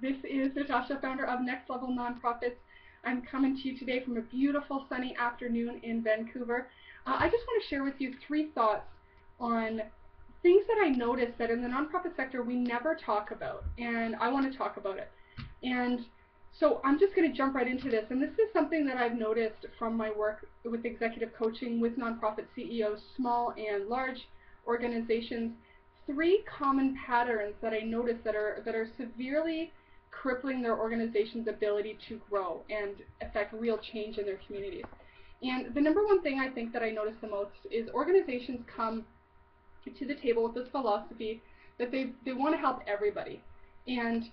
This is Natasha, founder of Next Level Nonprofits. I'm coming to you today from a beautiful sunny afternoon in Vancouver. I just want to share with you 3 thoughts on things that I noticed that in the nonprofit sector we never talk about, and I want to talk about it. And so I'm just going to jump right into this, and this is something that I've noticed from my work with executive coaching with nonprofit CEOs, small and large organizations. 3 common patterns that I notice that are severely crippling their organization's ability to grow and affect real change in their communities. And the number one thing I think that I notice the most is organizations come to the table with this philosophy that they want to help everybody. And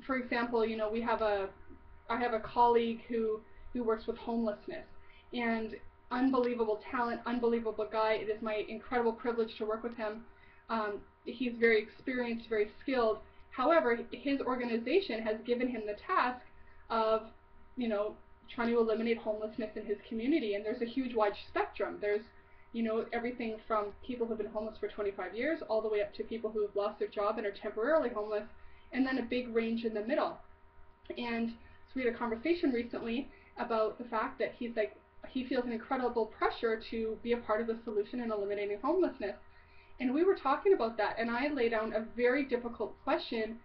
for example, I have a colleague who works with homelessness, and unbelievable talent, unbelievable guy. It is my incredible privilege to work with him. He's very experienced, very skilled. However, his organization has given him the task of, trying to eliminate homelessness in his community. And there's a huge wide spectrum. There's, everything from people who've been homeless for 25 years all the way up to people who have lost their job and are temporarily homeless, and then a big range in the middle. And so we had a conversation recently about the fact that he feels an incredible pressure to be a part of the solution in eliminating homelessness. And we were talking about that, and I laid down a very difficult question,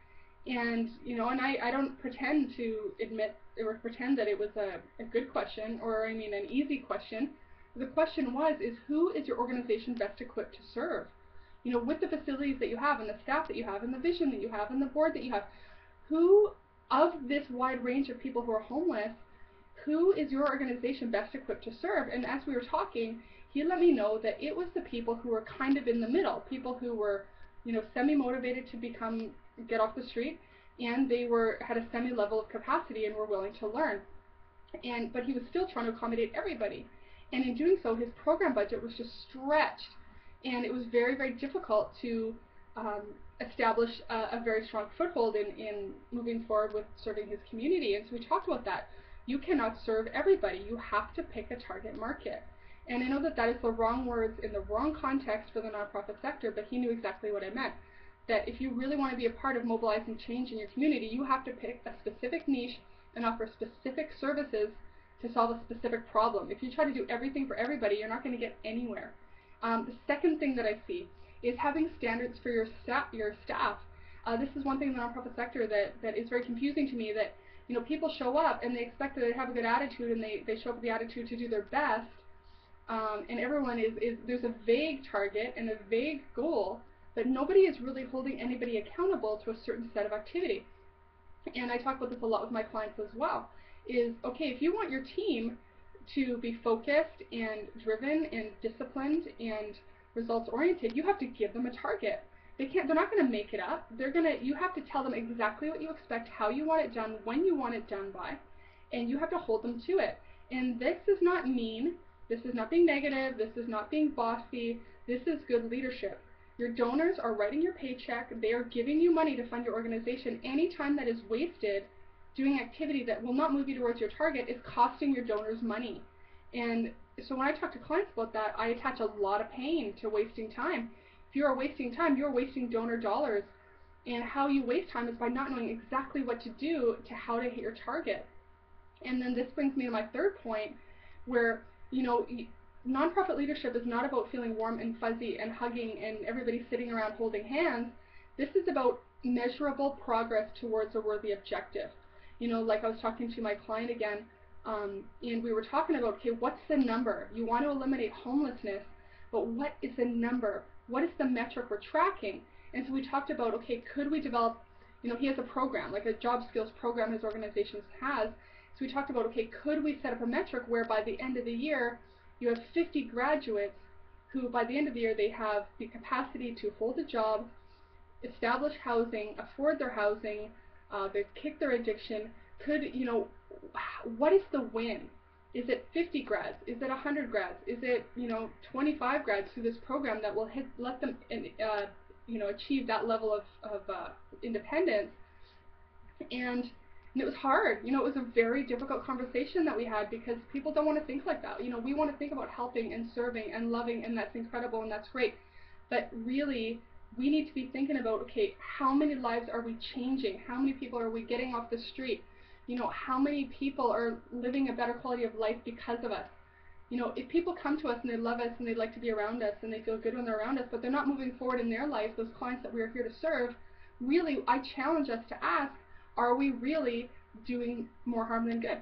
and I don't pretend to admit or pretend that it was a good question, or an easy question. The question is who is your organization best equipped to serve? With the facilities that you have, and the staff that you have, and the vision that you have, and the board that you have, who of this wide range of people who are homeless, who is your organization best equipped to serve? And as we were talking, he let me know that it was the people who were kind of in the middle, people who were, semi-motivated to get off the street, and they had a semi-level of capacity and were willing to learn. But he was still trying to accommodate everybody. And in doing so, his program budget was just stretched, and it was very, very difficult to establish a very strong foothold in moving forward with serving his community. And so we talked about that. You cannot serve everybody. You have to pick a target market. And I know that is the wrong words in the wrong context for the nonprofit sector, but he knew exactly what I meant. That if you really want to be a part of mobilizing change in your community, you have to pick a specific niche and offer specific services to solve a specific problem. If you try to do everything for everybody, you're not going to get anywhere. The second thing that I see is having standards for your staff. This is one thing in the nonprofit sector that is very confusing to me, that people show up and they expect that they have a good attitude, and they show up with the attitude to do their best, and everyone there's a vague target and a vague goal, but nobody is really holding anybody accountable to a certain set of activity. And I talk about this a lot with my clients as well, is okay, if you want your team to be focused and driven and disciplined and results oriented, you have to give them a target. They're not going to make it up. You have to tell them exactly what you expect, how you want it done, when you want it done by, and you have to hold them to it. And this is not mean. This is not being negative. This is not being bossy. This is good leadership. Your donors are writing your paycheck. They are giving you money to fund your organization. Any time that is wasted doing activity that will not move you towards your target is costing your donors money. And so when I talk to clients about that, I attach a lot of pain to wasting time. If you are wasting time, you're wasting donor dollars. And how you waste time is by not knowing exactly what to do to how to hit your target. And then this brings me to my third point, where nonprofit leadership is not about feeling warm and fuzzy and hugging and everybody sitting around holding hands. This is about measurable progress towards a worthy objective. Like I was talking to my client again, and we were talking about, okay, what's the number? You want to eliminate homelessness, but what is the number? What is the metric we're tracking? And so we talked about, okay, could we develop, he has a program, like a job skills program his organization has. So we talked about, okay, could we set up a metric where by the end of the year, you have 50 graduates who by the end of the year, they have the capacity to hold a job, establish housing, afford their housing, they've kicked their addiction. What is the win? Is it 50 grads? Is it 100 grads? Is it 25 grads through this program that will let them achieve that level of independence? And it was hard. It was a very difficult conversation that we had, because people don't want to think like that. We want to think about helping and serving and loving, and that's incredible and that's great. But really, we need to be thinking about, okay, how many lives are we changing? How many people are we getting off the street? You know, how many people are living a better quality of life because of us? You know, if people come to us and they love us and they'd like to be around us and they feel good when they're around us, but they're not moving forward in their life, those clients that we are here to serve, really, I challenge us to ask, are we really doing more harm than good?